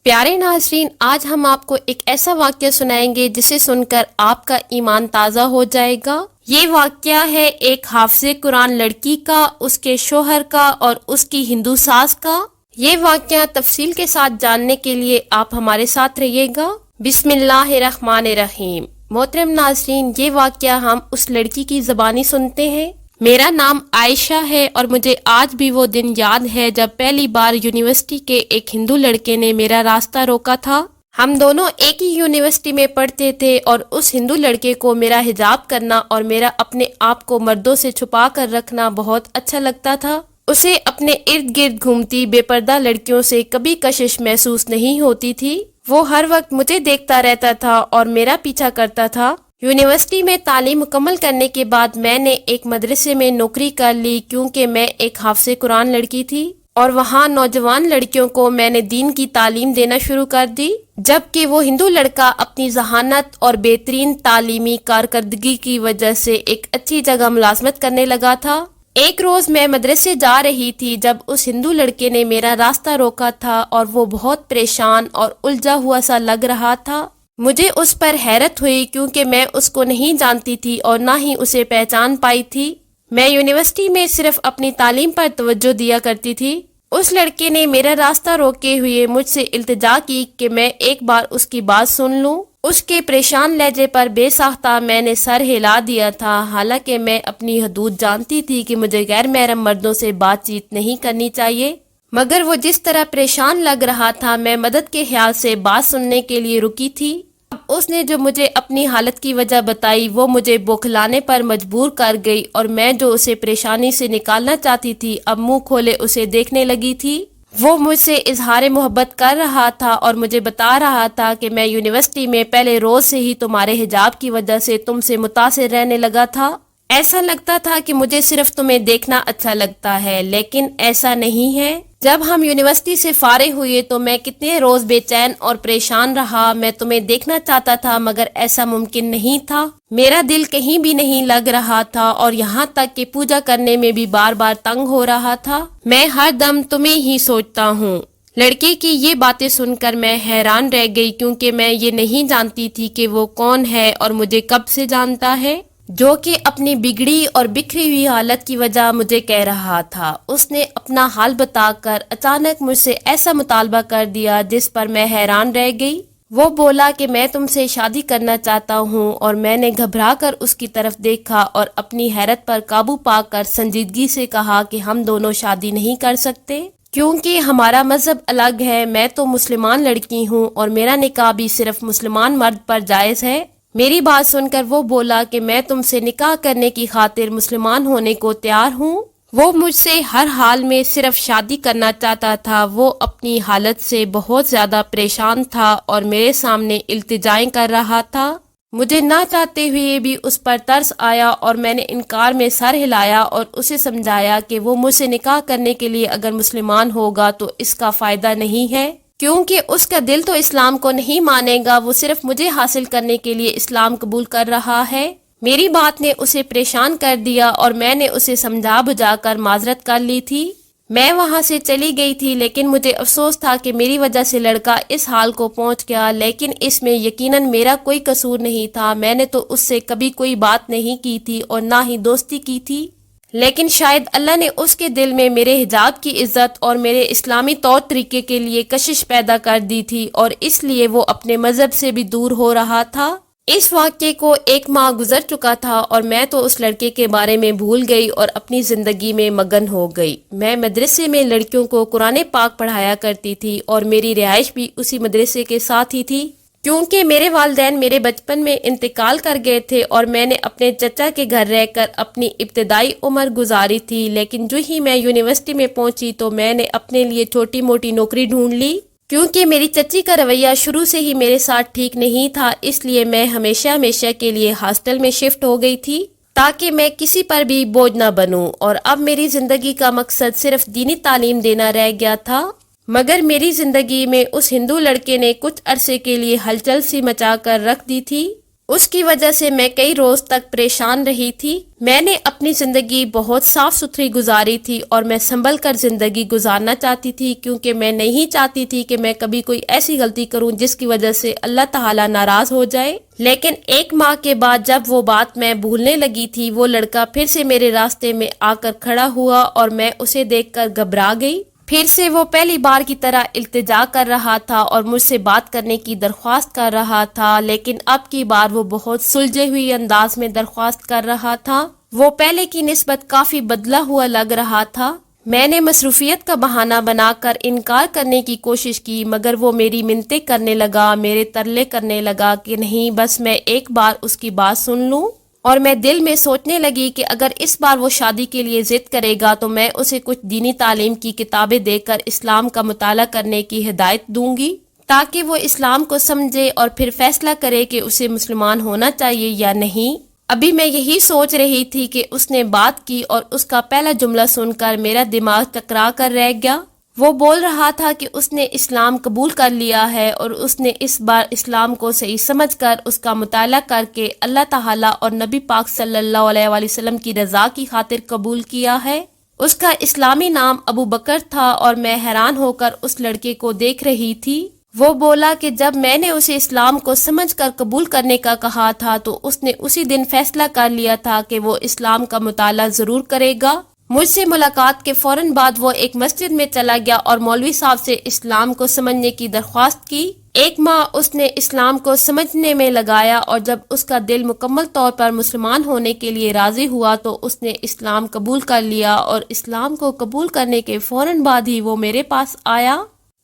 پیارے ناظرین، آج ہم آپ کو ایک ایسا واقعہ سنائیں گے جسے سن کر آپ کا ایمان تازہ ہو جائے گا۔ یہ واقعہ ہے ایک حافظ قرآن لڑکی کا، اس کے شوہر کا اور اس کی ہندو ساس کا۔ یہ واقعہ تفصیل کے ساتھ جاننے کے لیے آپ ہمارے ساتھ رہیے گا۔ بسم اللہ الرحمن الرحیم۔ محترم ناظرین، یہ واقعہ ہم اس لڑکی کی زبانی سنتے ہیں۔ میرا نام عائشہ ہے اور مجھے آج بھی وہ دن یاد ہے جب پہلی بار یونیورسٹی کے ایک ہندو لڑکے نے میرا راستہ روکا تھا۔ ہم دونوں ایک ہی یونیورسٹی میں پڑھتے تھے اور اس ہندو لڑکے کو میرا حجاب کرنا اور میرا اپنے آپ کو مردوں سے چھپا کر رکھنا بہت اچھا لگتا تھا۔ اسے اپنے ارد گرد گھومتی بے پردہ لڑکیوں سے کبھی کشش محسوس نہیں ہوتی تھی۔ وہ ہر وقت مجھے دیکھتا رہتا تھا اور میرا پیچھا کرتا تھا۔ یونیورسٹی میں تعلیم مکمل کرنے کے بعد میں نے ایک مدرسے میں نوکری کر لی کیونکہ میں ایک حافظ قرآن لڑکی تھی اور وہاں نوجوان لڑکیوں کو میں نے دین کی تعلیم دینا شروع کر دی، جبکہ وہ ہندو لڑکا اپنی ذہانت اور بہترین تعلیمی کارکردگی کی وجہ سے ایک اچھی جگہ ملازمت کرنے لگا تھا۔ ایک روز میں مدرسے جا رہی تھی جب اس ہندو لڑکے نے میرا راستہ روکا تھا اور وہ بہت پریشان اور الجھا ہوا سا لگ رہا تھا۔ مجھے اس پر حیرت ہوئی کیونکہ میں اس کو نہیں جانتی تھی اور نہ ہی اسے پہچان پائی تھی۔ میں یونیورسٹی میں صرف اپنی تعلیم پر توجہ دیا کرتی تھی۔ اس لڑکے نے میرا راستہ روکے ہوئے مجھ سے التجا کی کہ میں ایک بار اس کی بات سن لوں۔ اس کے پریشان لہجے پر بے ساختہ میں نے سر ہلا دیا تھا، حالانکہ میں اپنی حدود جانتی تھی کہ مجھے غیر محرم مردوں سے بات چیت نہیں کرنی چاہیے، مگر وہ جس طرح پریشان لگ رہا تھا میں مدد کے خیال سے بات سننے کے لیے رکی تھی۔ اب اس نے جو مجھے اپنی حالت کی وجہ بتائی وہ مجھے بوکھلانے پر مجبور کر گئی اور میں جو اسے پریشانی سے نکالنا چاہتی تھی اب منہ کھولے اسے دیکھنے لگی تھی۔ وہ مجھ سے اظہار محبت کر رہا تھا اور مجھے بتا رہا تھا کہ میں یونیورسٹی میں پہلے روز سے ہی تمہارے حجاب کی وجہ سے تم سے متاثر رہنے لگا تھا۔ ایسا لگتا تھا کہ مجھے صرف تمہیں دیکھنا اچھا لگتا ہے، لیکن ایسا نہیں ہے۔ جب ہم یونیورسٹی سے فارغ ہوئے تو میں کتنے روز بے چین اور پریشان رہا۔ میں تمہیں دیکھنا چاہتا تھا مگر ایسا ممکن نہیں تھا۔ میرا دل کہیں بھی نہیں لگ رہا تھا اور یہاں تک کہ پوجا کرنے میں بھی بار بار تنگ ہو رہا تھا۔ میں ہر دم تمہیں ہی سوچتا ہوں۔ لڑکے کی یہ باتیں سن کر میں حیران رہ گئی کیونکہ میں یہ نہیں جانتی تھی کہ وہ کون ہے اور مجھے کب سے جانتا ہے، جو کہ اپنی بگڑی اور بکھری ہوئی حالت کی وجہ مجھے کہہ رہا تھا۔ اس نے اپنا حال بتا کر اچانک مجھ سے ایسا مطالبہ کر دیا جس پر میں حیران رہ گئی۔ وہ بولا کہ میں تم سے شادی کرنا چاہتا ہوں اور میں نے گھبرا کر اس کی طرف دیکھا اور اپنی حیرت پر قابو پا کر سنجیدگی سے کہا کہ ہم دونوں شادی نہیں کر سکتے کیونکہ ہمارا مذہب الگ ہے۔ میں تو مسلمان لڑکی ہوں اور میرا نکاح بھی صرف مسلمان مرد پر جائز ہے۔ میری بات سن کر وہ بولا کہ میں تم سے نکاح کرنے کی خاطر مسلمان ہونے کو تیار ہوں۔ وہ مجھ سے ہر حال میں صرف شادی کرنا چاہتا تھا۔ وہ اپنی حالت سے بہت زیادہ پریشان تھا اور میرے سامنے التجائیں کر رہا تھا۔ مجھے نہ چاہتے ہوئے بھی اس پر ترس آیا اور میں نے انکار میں سر ہلایا اور اسے سمجھایا کہ وہ مجھ سے نکاح کرنے کے لیے اگر مسلمان ہوگا تو اس کا فائدہ نہیں ہے، کیونکہ اس کا دل تو اسلام کو نہیں مانے گا، وہ صرف مجھے حاصل کرنے کے لیے اسلام قبول کر رہا ہے۔ میری بات نے اسے پریشان کر دیا اور میں نے اسے سمجھا بجھا کر معذرت کر لی تھی۔ میں وہاں سے چلی گئی تھی لیکن مجھے افسوس تھا کہ میری وجہ سے لڑکا اس حال کو پہنچ گیا، لیکن اس میں یقیناً میرا کوئی قصور نہیں تھا۔ میں نے تو اس سے کبھی کوئی بات نہیں کی تھی اور نہ ہی دوستی کی تھی، لیکن شاید اللہ نے اس کے دل میں میرے حجاب کی عزت اور میرے اسلامی طور طریقے کے لیے کشش پیدا کر دی تھی اور اس لیے وہ اپنے مذہب سے بھی دور ہو رہا تھا۔ اس واقعے کو 1 ماہ گزر چکا تھا اور میں تو اس لڑکے کے بارے میں بھول گئی اور اپنی زندگی میں مگن ہو گئی۔ میں مدرسے میں لڑکیوں کو قرآن پاک پڑھایا کرتی تھی اور میری رہائش بھی اسی مدرسے کے ساتھ ہی تھی، کیونکہ میرے والدین میرے بچپن میں انتقال کر گئے تھے اور میں نے اپنے چچا کے گھر رہ کر اپنی ابتدائی عمر گزاری تھی۔ لیکن جو ہی میں یونیورسٹی میں پہنچی تو میں نے اپنے لیے چھوٹی موٹی نوکری ڈھونڈ لی، کیونکہ میری چچی کا رویہ شروع سے ہی میرے ساتھ ٹھیک نہیں تھا، اس لیے میں ہمیشہ کے لیے ہاسٹل میں شفٹ ہو گئی تھی تاکہ میں کسی پر بھی بوجھ نہ بنوں، اور اب میری زندگی کا مقصد صرف دینی تعلیم دینا رہ گیا تھا۔ مگر میری زندگی میں اس ہندو لڑکے نے کچھ عرصے کے لیے ہلچل سی مچا کر رکھ دی تھی۔ اس کی وجہ سے میں کئی روز تک پریشان رہی تھی۔ میں نے اپنی زندگی بہت صاف ستھری گزاری تھی اور میں سنبھل کر زندگی گزارنا چاہتی تھی، کیونکہ میں نہیں چاہتی تھی کہ میں کبھی کوئی ایسی غلطی کروں جس کی وجہ سے اللہ تعالیٰ ناراض ہو جائے۔ لیکن 1 ماہ کے بعد جب وہ بات میں بھولنے لگی تھی، وہ لڑکا پھر سے میرے راستے میں آ کر کھڑا ہوا اور میں اسے دیکھ کر گھبرا گئی۔ پھر سے وہ پہلی بار کی طرح التجا کر رہا تھا اور مجھ سے بات کرنے کی درخواست کر رہا تھا، لیکن اب کی بار وہ بہت سلجھے ہوئی انداز میں درخواست کر رہا تھا۔ وہ پہلے کی نسبت کافی بدلا ہوا لگ رہا تھا۔ میں نے مصروفیت کا بہانہ بنا کر انکار کرنے کی کوشش کی، مگر وہ میری منتیں کرنے لگا، میرے ترلے کرنے لگا کہ نہیں، بس میں ایک بار اس کی بات سن لوں۔ اور میں دل میں سوچنے لگی کہ اگر اس بار وہ شادی کے لیے ضد کرے گا تو میں اسے کچھ دینی تعلیم کی کتابیں دے کر اسلام کا مطالعہ کرنے کی ہدایت دوں گی، تاکہ وہ اسلام کو سمجھے اور پھر فیصلہ کرے کہ اسے مسلمان ہونا چاہیے یا نہیں۔ ابھی میں یہی سوچ رہی تھی کہ اس نے بات کی اور اس کا پہلا جملہ سن کر میرا دماغ چکرا کر رہ گیا۔ وہ بول رہا تھا کہ اس نے اسلام قبول کر لیا ہے اور اس نے اس بار اسلام کو صحیح سمجھ کر اس کا مطالعہ کر کے اللہ تعالیٰ اور نبی پاک صلی اللہ علیہ وآلہ وسلم کی رضا کی خاطر قبول کیا ہے۔ اس کا اسلامی نام ابو بکر تھا اور میں حیران ہو کر اس لڑکے کو دیکھ رہی تھی۔ وہ بولا کہ جب میں نے اسے اسلام کو سمجھ کر قبول کرنے کا کہا تھا تو اس نے اسی دن فیصلہ کر لیا تھا کہ وہ اسلام کا مطالعہ ضرور کرے گا۔ مجھ سے ملاقات کے فوراً بعد وہ ایک مسجد میں چلا گیا اور مولوی صاحب سے اسلام کو سمجھنے کی درخواست کی۔ 1 ماہ اس نے اسلام کو سمجھنے میں لگایا اور جب اس کا دل مکمل طور پر مسلمان ہونے کے لیے راضی ہوا تو اس نے اسلام قبول کر لیا، اور اسلام کو قبول کرنے کے فوراً بعد ہی وہ میرے پاس آیا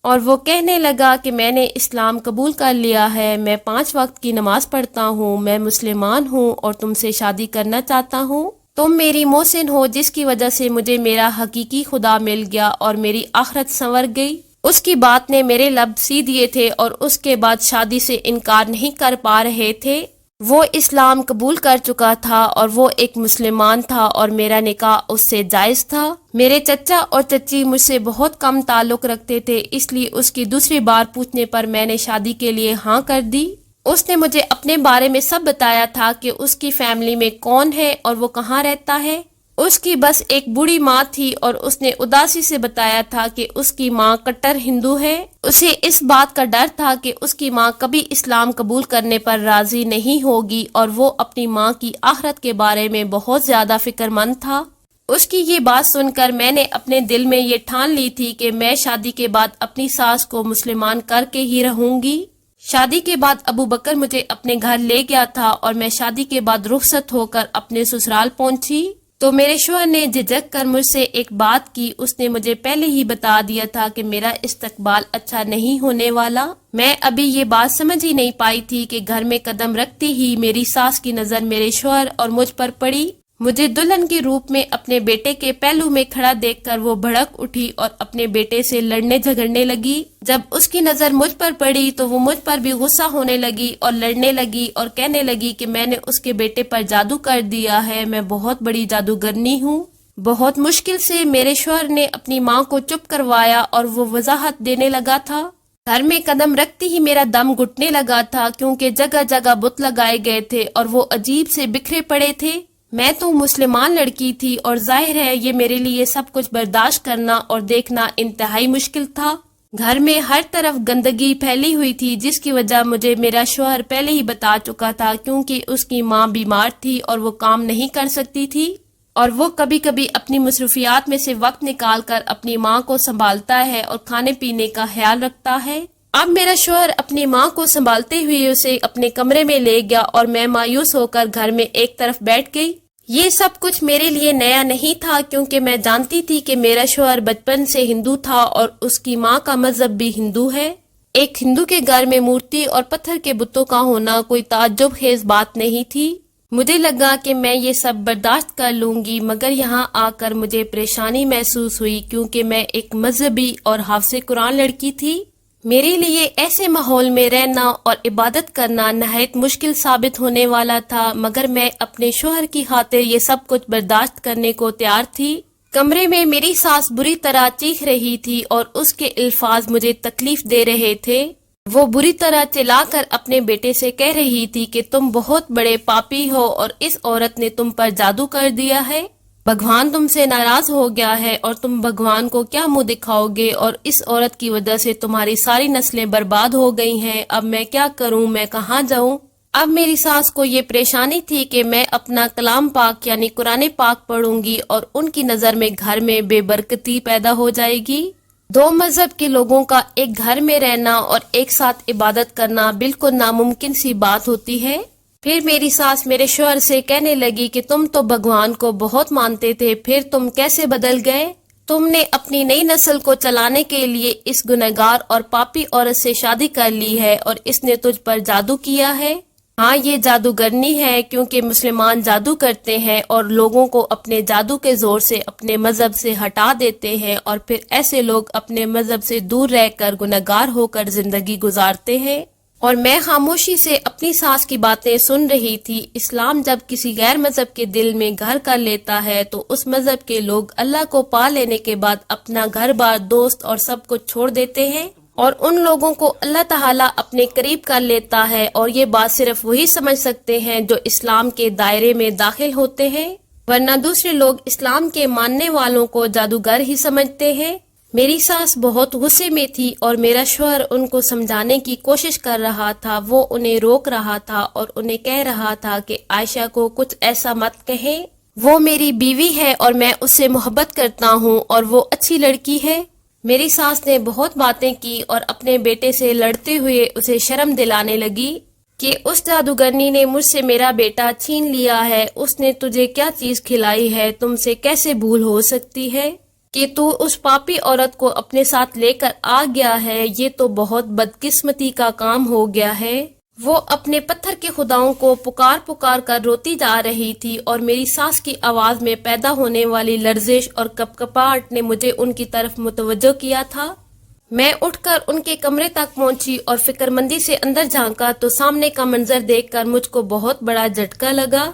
اور وہ کہنے لگا کہ میں نے اسلام قبول کر لیا ہے، میں 5 وقت کی نماز پڑھتا ہوں، میں مسلمان ہوں اور تم سے شادی کرنا چاہتا ہوں۔ تم میری محسن ہو جس کی وجہ سے مجھے میرا حقیقی خدا مل گیا اور میری آخرت سنور گئی۔ اس کی بات نے میرے لب سی دیے تھے اور اس کے بعد شادی سے انکار نہیں کر پا رہے تھے۔ وہ اسلام قبول کر چکا تھا اور وہ ایک مسلمان تھا اور میرا نکاح اس سے جائز تھا۔ میرے چچا اور چچی مجھ سے بہت کم تعلق رکھتے تھے، اس لیے اس کی دوسری بار پوچھنے پر میں نے شادی کے لیے ہاں کر دی۔ اس نے مجھے اپنے بارے میں سب بتایا تھا کہ اس کی فیملی میں کون ہے اور وہ کہاں رہتا ہے۔ اس کی بس ایک بوڑھی ماں تھی اور اس نے اداسی سے بتایا تھا کہ اس کی ماں کٹر ہندو ہے۔ اسے اس بات کا ڈر تھا کہ اس کی ماں کبھی اسلام قبول کرنے پر راضی نہیں ہوگی اور وہ اپنی ماں کی آخرت کے بارے میں بہت زیادہ فکر مند تھا۔ اس کی یہ بات سن کر میں نے اپنے دل میں یہ ٹھان لی تھی کہ میں شادی کے بعد اپنی ساس کو مسلمان کر کے ہی رہوں گی۔ شادی کے بعد ابو بکر مجھے اپنے گھر لے گیا تھا اور میں شادی کے بعد رخصت ہو کر اپنے سسرال پہنچی تو میرے شوہر نے جھجک کر مجھ سے ایک بات کی۔ اس نے مجھے پہلے ہی بتا دیا تھا کہ میرا استقبال اچھا نہیں ہونے والا۔ میں ابھی یہ بات سمجھ ہی نہیں پائی تھی کہ گھر میں قدم رکھتے ہی میری ساس کی نظر میرے شوہر اور مجھ پر پڑی۔ مجھے دلہن کے روپ میں اپنے بیٹے کے پہلو میں کھڑا دیکھ کر وہ بھڑک اٹھی اور اپنے بیٹے سے لڑنے جھگڑنے لگی۔ جب اس کی نظر مجھ پر پڑی تو وہ مجھ پر بھی غصہ ہونے لگی اور لڑنے لگی اور کہنے لگی کہ میں نے اس کے بیٹے پر جادو کر دیا ہے، میں بہت بڑی جادوگرنی ہوں۔ بہت مشکل سے میرے شوہر نے اپنی ماں کو چپ کروایا اور وہ وضاحت دینے لگا تھا۔ گھر میں قدم رکھتے ہی میرا دم گھٹنے لگا تھا، کیونکہ جگہ جگہ بت لگائے گئے تھے اور وہ عجیب سے بکھرے پڑے تھے۔ میں تو مسلمان لڑکی تھی اور ظاہر ہے یہ میرے لیے سب کچھ برداشت کرنا اور دیکھنا انتہائی مشکل تھا۔ گھر میں ہر طرف گندگی پھیلی ہوئی تھی جس کی وجہ مجھے میرا شوہر پہلے ہی بتا چکا تھا، کیونکہ اس کی ماں بیمار تھی اور وہ کام نہیں کر سکتی تھی اور وہ کبھی کبھی اپنی مصروفیات میں سے وقت نکال کر اپنی ماں کو سنبھالتا ہے اور کھانے پینے کا خیال رکھتا ہے۔ اب میرا شوہر اپنی ماں کو سنبھالتے ہوئے اسے اپنے کمرے میں لے گیا اور میں مایوس ہو کر گھر میں ایک طرف بیٹھ گئی۔ یہ سب کچھ میرے لیے نیا نہیں تھا، کیونکہ میں جانتی تھی کہ میرا شوہر بچپن سے ہندو تھا اور اس کی ماں کا مذہب بھی ہندو ہے۔ ایک ہندو کے گھر میں مورتی اور پتھر کے بتوں کا ہونا کوئی تعجب خیز بات نہیں تھی۔ مجھے لگا کہ میں یہ سب برداشت کر لوں گی، مگر یہاں آ کر مجھے پریشانی محسوس ہوئی، کیونکہ میں ایک مذہبی اور حافظ قرآن لڑکی تھی۔ میرے لیے ایسے ماحول میں رہنا اور عبادت کرنا نہایت مشکل ثابت ہونے والا تھا، مگر میں اپنے شوہر کی خاطر یہ سب کچھ برداشت کرنے کو تیار تھی۔ کمرے میں میری ساس بری طرح چیخ رہی تھی اور اس کے الفاظ مجھے تکلیف دے رہے تھے۔ وہ بری طرح چلا کر اپنے بیٹے سے کہہ رہی تھی کہ تم بہت بڑے پاپی ہو اور اس عورت نے تم پر جادو کر دیا ہے، بھگوان تم سے ناراض ہو گیا ہے اور تم بھگوان کو کیا منہ دکھاؤ گے، اور اس عورت کی وجہ سے تمہاری ساری نسلیں برباد ہو گئی ہیں، اب میں کیا کروں، میں کہاں جاؤں۔ اب میری ساس کو یہ پریشانی تھی کہ میں اپنا کلام پاک یعنی قرآن پاک پڑھوں گی اور ان کی نظر میں گھر میں بے برکتی پیدا ہو جائے گی۔ دو مذہب کے لوگوں کا ایک گھر میں رہنا اور ایک ساتھ عبادت کرنا بالکل ناممکن سی بات ہوتی ہے۔ پھر میری ساس میرے شوہر سے کہنے لگی کہ تم تو بھگوان کو بہت مانتے تھے، پھر تم کیسے بدل گئے؟ تم نے اپنی نئی نسل کو چلانے کے لیے اس گنہگار اور پاپی عورت سے شادی کر لی ہے اور اس نے تجھ پر جادو کیا ہے۔ ہاں، یہ جادوگرنی ہے، کیونکہ مسلمان جادو کرتے ہیں اور لوگوں کو اپنے جادو کے زور سے اپنے مذہب سے ہٹا دیتے ہیں، اور پھر ایسے لوگ اپنے مذہب سے دور رہ کر گنہگار ہو کر زندگی گزارتے ہیں۔ اور میں خاموشی سے اپنی ساس کی باتیں سن رہی تھی۔ اسلام جب کسی غیر مذہب کے دل میں گھر کر لیتا ہے تو اس مذہب کے لوگ اللہ کو پا لینے کے بعد اپنا گھر بار، دوست اور سب کچھ چھوڑ دیتے ہیں، اور ان لوگوں کو اللہ تعالیٰ اپنے قریب کر لیتا ہے، اور یہ بات صرف وہی سمجھ سکتے ہیں جو اسلام کے دائرے میں داخل ہوتے ہیں، ورنہ دوسرے لوگ اسلام کے ماننے والوں کو جادوگر ہی سمجھتے ہیں۔ میری ساس بہت غصے میں تھی اور میرا شوہر ان کو سمجھانے کی کوشش کر رہا تھا، وہ انہیں روک رہا تھا اور انہیں کہہ رہا تھا کہ عائشہ کو کچھ ایسا مت کہیں، وہ میری بیوی ہے اور میں اس سے محبت کرتا ہوں اور وہ اچھی لڑکی ہے۔ میری ساس نے بہت باتیں کی اور اپنے بیٹے سے لڑتے ہوئے اسے شرم دلانے لگی کہ اس جادوگرنی نے مجھ سے میرا بیٹا چھین لیا ہے، اس نے تجھے کیا چیز کھلائی ہے، تم سے کیسے بھول ہو سکتی ہے کہ تو اس پاپی عورت کو اپنے ساتھ لے کر آ گیا ہے، یہ تو بہت بدقسمتی کا کام ہو گیا ہے۔ وہ اپنے پتھر کے خداؤں کو پکار پکار کر روتی جا رہی تھی، اور میری ساس کی آواز میں پیدا ہونے والی لرزش اور کپکپاہٹ نے مجھے ان کی طرف متوجہ کیا تھا۔ میں اٹھ کر ان کے کمرے تک پہنچی اور فکر مندی سے اندر جھانکا تو سامنے کا منظر دیکھ کر مجھ کو بہت بڑا جھٹکا لگا۔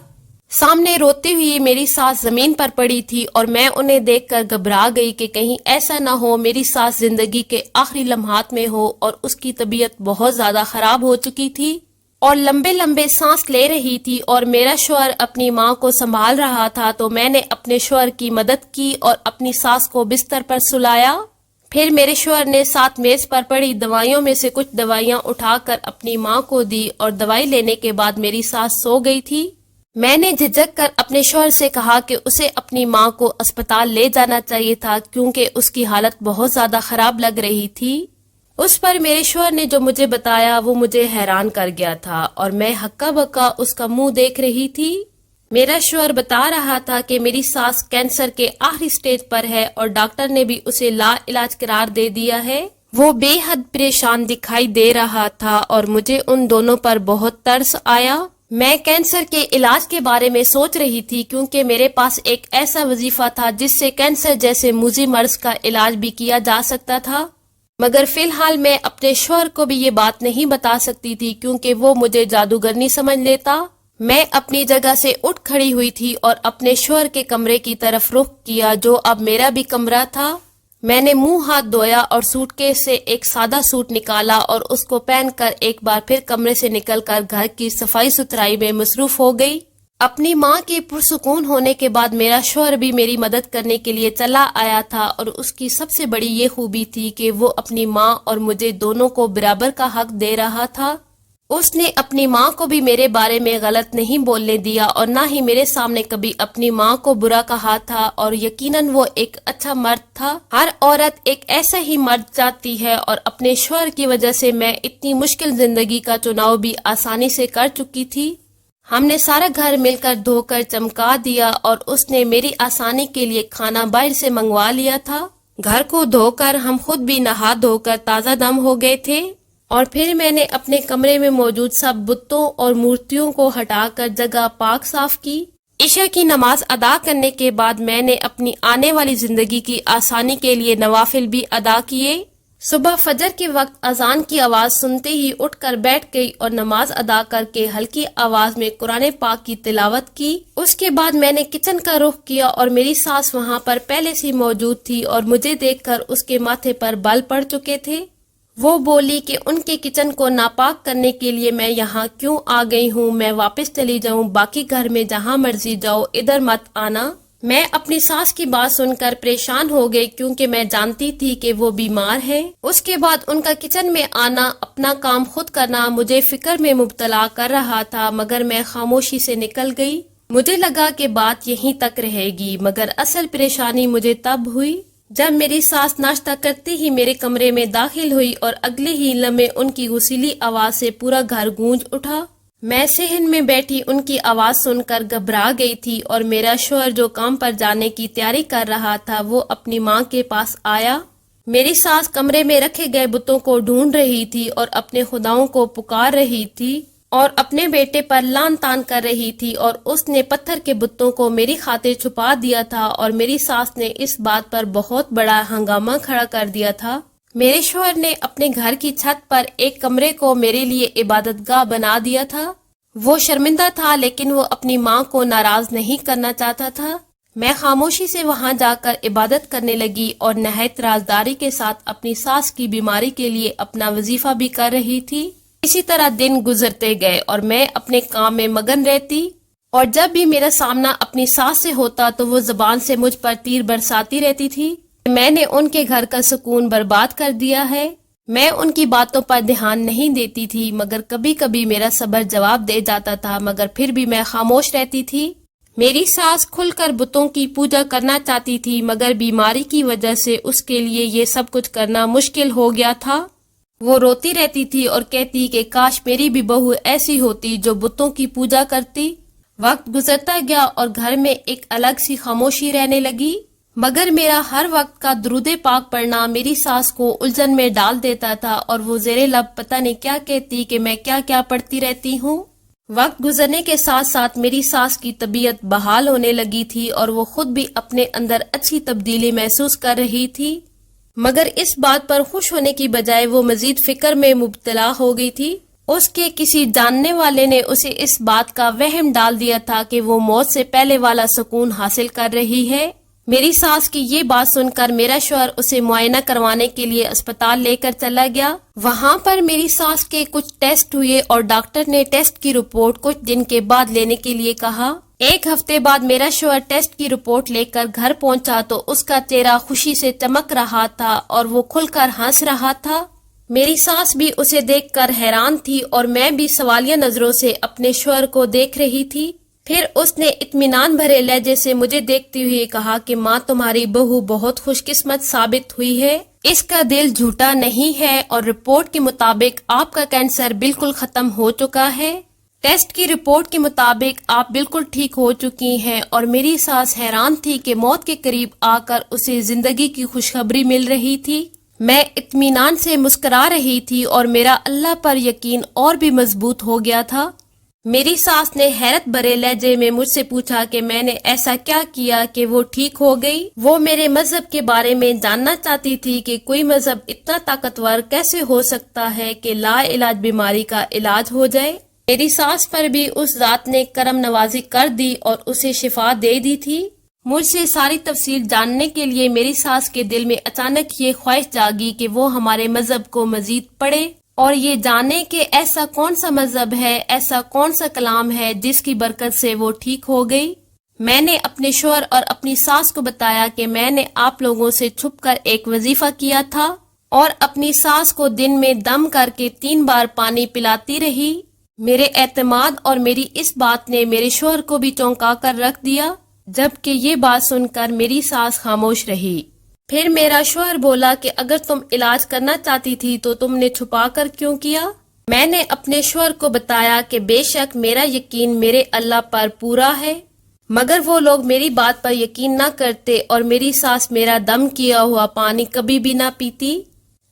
سامنے روتی ہوئی میری ساس زمین پر پڑی تھی اور میں انہیں دیکھ کر گھبرا گئی کہ کہیں ایسا نہ ہو میری ساس زندگی کے آخری لمحات میں ہو اور اس کی طبیعت بہت زیادہ خراب ہو چکی تھی اور لمبے لمبے سانس لے رہی تھی، اور میرا شوہر اپنی ماں کو سنبھال رہا تھا، تو میں نے اپنے شوہر کی مدد کی اور اپنی ساس کو بستر پر سلایا۔ پھر میرے شوہر نے ساتھ میز پر پڑی دوائیوں میں سے کچھ دوائیاں اٹھا کر اپنی ماں کو دی، اور دوائی لینے کے بعد میری ساس سو گئی تھی۔ میں نے جھجک کر اپنے شوہر سے کہا کہ اسے اپنی ماں کو اسپتال لے جانا چاہیے تھا، کیونکہ اس کی حالت بہت زیادہ خراب لگ رہی تھی۔ اس پر میرے شوہر نے جو مجھے بتایا وہ مجھے حیران کر گیا تھا، اور میں ہکا بکا اس کا منہ دیکھ رہی تھی۔ میرا شوہر بتا رہا تھا کہ میری ساس کینسر کے آخری سٹیج پر ہے اور ڈاکٹر نے بھی اسے لا علاج قرار دے دیا ہے۔ وہ بے حد پریشان دکھائی دے رہا تھا اور مجھے ان دونوں پر بہت ترس آیا۔ میں کینسر کے علاج کے بارے میں سوچ رہی تھی، کیونکہ میرے پاس ایک ایسا وظیفہ تھا جس سے کینسر جیسے موذی مرض کا علاج بھی کیا جا سکتا تھا، مگر فی الحال میں اپنے شوہر کو بھی یہ بات نہیں بتا سکتی تھی، کیونکہ وہ مجھے جادوگرنی سمجھ لیتا۔ میں اپنی جگہ سے اٹھ کھڑی ہوئی تھی اور اپنے شوہر کے کمرے کی طرف رخ کیا، جو اب میرا بھی کمرہ تھا۔ میں نے منہ ہاتھ دھویا اور سوٹ کیس سے ایک سادہ سوٹ نکالا اور اس کو پہن کر ایک بار پھر کمرے سے نکل کر گھر کی صفائی ستھرائی میں مصروف ہو گئی۔ اپنی ماں کے پرسکون ہونے کے بعد میرا شوہر بھی میری مدد کرنے کے لیے چلا آیا تھا، اور اس کی سب سے بڑی یہ خوبی تھی کہ وہ اپنی ماں اور مجھے دونوں کو برابر کا حق دے رہا تھا۔ اس نے اپنی ماں کو بھی میرے بارے میں غلط نہیں بولنے دیا اور نہ ہی میرے سامنے کبھی اپنی ماں کو برا کہا تھا، اور یقیناً وہ ایک اچھا مرد تھا۔ ہر عورت ایک ایسا ہی مرد چاہتی ہے، اور اپنے شوہر کی وجہ سے میں اتنی مشکل زندگی کا چناؤ بھی آسانی سے کر چکی تھی۔ ہم نے سارا گھر مل کر دھو کر چمکا دیا، اور اس نے میری آسانی کے لیے کھانا باہر سے منگوا لیا تھا۔ گھر کو دھو کر ہم خود بھی نہا دھو کر تازہ دم ہو گئے تھے، اور پھر میں نے اپنے کمرے میں موجود سب بتوں اور مورتیوں کو ہٹا کر جگہ پاک صاف کی۔ عشاء کی نماز ادا کرنے کے بعد میں نے اپنی آنے والی زندگی کی آسانی کے لیے نوافل بھی ادا کیے۔ صبح فجر کے وقت اذان کی آواز سنتے ہی اٹھ کر بیٹھ گئی اور نماز ادا کر کے ہلکی آواز میں قرآن پاک کی تلاوت کی۔ اس کے بعد میں نے کچن کا رخ کیا اور میری ساس وہاں پر پہلے سے موجود تھی، اور مجھے دیکھ کر اس کے ماتھے پر بال پڑ چکے تھے۔ وہ بولی کہ ان کے کچن کو ناپاک کرنے کے لیے میں یہاں کیوں آ گئی ہوں، میں واپس چلی جاؤں، باقی گھر میں جہاں مرضی جاؤ، ادھر مت آنا۔ میں اپنی ساس کی بات سن کر پریشان ہو گئی کیونکہ میں جانتی تھی کہ وہ بیمار ہے۔ اس کے بعد ان کا کچن میں آنا، اپنا کام خود کرنا مجھے فکر میں مبتلا کر رہا تھا، مگر میں خاموشی سے نکل گئی۔ مجھے لگا کہ بات یہیں تک رہے گی، مگر اصل پریشانی مجھے تب ہوئی جب میری ساس ناشتہ کرتے ہی میرے کمرے میں داخل ہوئی اور اگلے ہی لمحے ان کی غسیلی آواز سے پورا گھر گونج اٹھا۔ میں صحن میں بیٹھی ان کی آواز سن کر گھبرا گئی تھی اور میرا شوہر جو کام پر جانے کی تیاری کر رہا تھا وہ اپنی ماں کے پاس آیا۔ میری ساس کمرے میں رکھے گئے بتوں کو ڈھونڈ رہی تھی اور اپنے خداؤں کو پکار رہی تھی اور اپنے بیٹے پر لان تان کر رہی تھی، اور اس نے پتھر کے بتوں کو میری خاطر چھپا دیا تھا اور میری ساس نے اس بات پر بہت بڑا ہنگامہ کھڑا کر دیا تھا۔ میرے شوہر نے اپنے گھر کی چھت پر ایک کمرے کو میرے لیے عبادت گاہ بنا دیا تھا۔ وہ شرمندہ تھا لیکن وہ اپنی ماں کو ناراض نہیں کرنا چاہتا تھا۔ میں خاموشی سے وہاں جا کر عبادت کرنے لگی اور نہایت رازداری کے ساتھ اپنی ساس کی بیماری کے لیے اپنا وظیفہ بھی کر رہی تھی۔ اسی طرح دن گزرتے گئے اور میں اپنے کام میں مگن رہتی، اور جب بھی میرا سامنا اپنی ساس سے ہوتا تو وہ زبان سے مجھ پر تیر برساتی رہتی تھی۔ میں نے ان کے گھر کا سکون برباد کر دیا ہے۔ میں ان کی باتوں پر دھیان نہیں دیتی تھی، مگر کبھی کبھی میرا صبر جواب دے جاتا تھا، مگر پھر بھی میں خاموش رہتی تھی۔ میری ساس کھل کر بتوں کی پوجا کرنا چاہتی تھی، مگر بیماری کی وجہ سے اس کے لیے یہ سب کچھ کرنا مشکل ہو گیا تھا۔ وہ روتی رہتی تھی اور کہتی کہ کاش میری بھی بہو ایسی ہوتی جو بتوں کی پوجا کرتی۔ وقت گزرتا گیا اور گھر میں ایک الگ سی خاموشی رہنے لگی، مگر میرا ہر وقت کا درود پاک پڑھنا میری ساس کو الجھن میں ڈال دیتا تھا، اور وہ زیر لب پتہ نہیں کیا کہتی کہ میں کیا کیا پڑھتی رہتی ہوں۔ وقت گزرنے کے ساتھ ساتھ میری ساس کی طبیعت بحال ہونے لگی تھی اور وہ خود بھی اپنے اندر اچھی تبدیلی محسوس کر رہی تھی، مگر اس بات پر خوش ہونے کی بجائے وہ مزید فکر میں مبتلا ہو گئی تھی۔ اس کے کسی جاننے والے نے اسے اس بات کا وہم ڈال دیا تھا کہ وہ موت سے پہلے والا سکون حاصل کر رہی ہے۔ میری ساس کی یہ بات سن کر میرا شوہر اسے معائنہ کروانے کے لیے اسپتال لے کر چلا گیا۔ وہاں پر میری ساس کے کچھ ٹیسٹ ہوئے اور ڈاکٹر نے ٹیسٹ کی رپورٹ کچھ دن کے بعد لینے کے لیے کہا۔ ایک ہفتے بعد میرا شوہر ٹیسٹ کی رپورٹ لے کر گھر پہنچا تو اس کا چہرہ خوشی سے چمک رہا تھا اور وہ کھل کر ہنس رہا تھا۔ میری ساس بھی اسے دیکھ کر حیران تھی اور میں بھی سوالیہ نظروں سے اپنے شوہر کو دیکھ رہی تھی۔ پھر اس نے اطمینان بھرے لہجے سے مجھے دیکھتے ہوئے کہا کہ ماں تمہاری بہو بہت خوش قسمت ثابت ہوئی ہے، اس کا دل جھوٹا نہیں ہے اور رپورٹ کے مطابق آپ کا کینسر بالکل ختم ہو چکا ہے۔ ٹیسٹ کی رپورٹ کے مطابق آپ بالکل ٹھیک ہو چکی ہیں، اور میری ساس حیران تھی کہ موت کے قریب آ کر اسے زندگی کی خوشخبری مل رہی تھی۔ میں اطمینان سے مسکرا رہی تھی اور میرا اللہ پر یقین اور بھی مضبوط ہو گیا تھا۔ میری ساس نے حیرت بھرے لہجے میں مجھ سے پوچھا کہ میں نے ایسا کیا کیا کہ وہ ٹھیک ہو گئی۔ وہ میرے مذہب کے بارے میں جاننا چاہتی تھی کہ کوئی مذہب اتنا طاقتور کیسے ہو سکتا ہے کہ لا علاج بیماری کا علاج ہو جائے۔ میری ساس پر بھی اس ذات نے کرم نوازی کر دی اور اسے شفا دے دی تھی۔ مجھ سے ساری تفصیل جاننے کے لیے میری ساس کے دل میں اچانک یہ خواہش جاگی کہ وہ ہمارے مذہب کو مزید پڑھے اور یہ جانے کہ ایسا کون سا مذہب ہے، ایسا کون سا کلام ہے جس کی برکت سے وہ ٹھیک ہو گئی۔ میں نے اپنے شوہر اور اپنی ساس کو بتایا کہ میں نے آپ لوگوں سے چھپ کر ایک وظیفہ کیا تھا اور اپنی ساس کو دن میں دم کر کے 3 بار پانی پلاتی رہی۔ میرے اعتماد اور میری اس بات نے میرے شوہر کو بھی چونکا کر رکھ دیا، جبکہ یہ بات سن کر میری ساس خاموش رہی۔ پھر میرا شوہر بولا کہ اگر تم علاج کرنا چاہتی تھی تو تم نے چھپا کر کیوں کیا؟ میں نے اپنے شوہر کو بتایا کہ بے شک میرا یقین میرے اللہ پر پورا ہے، مگر وہ لوگ میری بات پر یقین نہ کرتے اور میری ساس میرا دم کیا ہوا پانی کبھی بھی نہ پیتی۔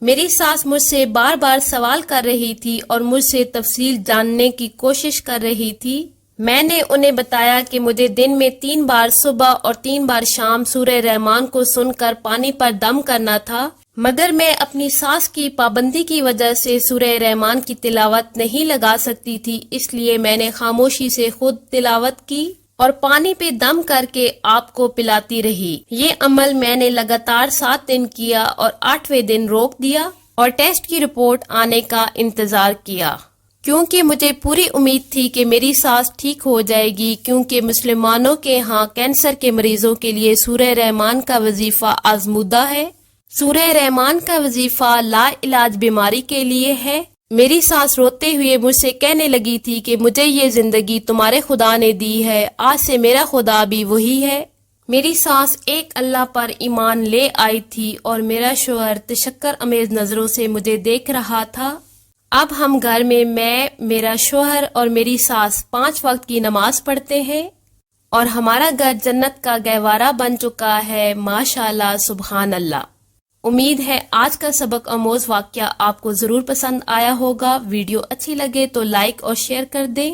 میری ساس مجھ سے بار بار سوال کر رہی تھی اور مجھ سے تفصیل جاننے کی کوشش کر رہی تھی۔ میں نے انہیں بتایا کہ مجھے دن میں 3 بار صبح اور 3 بار شام سورہ رحمان کو سن کر پانی پر دم کرنا تھا، مگر میں اپنی ساس کی پابندی کی وجہ سے سورہ رحمان کی تلاوت نہیں لگا سکتی تھی، اس لیے میں نے خاموشی سے خود تلاوت کی اور پانی پہ دم کر کے آپ کو پلاتی رہی۔ یہ عمل میں نے لگاتار 7 دن کیا اور 8ویں دن روک دیا اور ٹیسٹ کی رپورٹ آنے کا انتظار کیا، کیونکہ مجھے پوری امید تھی کہ میری سانس ٹھیک ہو جائے گی، کیونکہ مسلمانوں کے ہاں کینسر کے مریضوں کے لیے سورہ رحمان کا وظیفہ آزمودہ ہے۔ سورہ رحمان کا وظیفہ لا علاج بیماری کے لیے ہے۔ میری سانس روتے ہوئے مجھ سے کہنے لگی تھی کہ مجھے یہ زندگی تمہارے خدا نے دی ہے، آج سے میرا خدا بھی وہی ہے۔ میری سانس ایک اللہ پر ایمان لے آئی تھی اور میرا شوہر تشکر امیز نظروں سے مجھے دیکھ رہا تھا۔ اب ہم گھر میں میرا شوہر اور میری ساس 5 وقت کی نماز پڑھتے ہیں اور ہمارا گھر جنت کا گہوارہ بن چکا ہے، ماشاءاللہ، سبحان اللہ۔ امید ہے آج کا سبق آموز واقعہ آپ کو ضرور پسند آیا ہوگا۔ ویڈیو اچھی لگے تو لائک اور شیئر کر دیں۔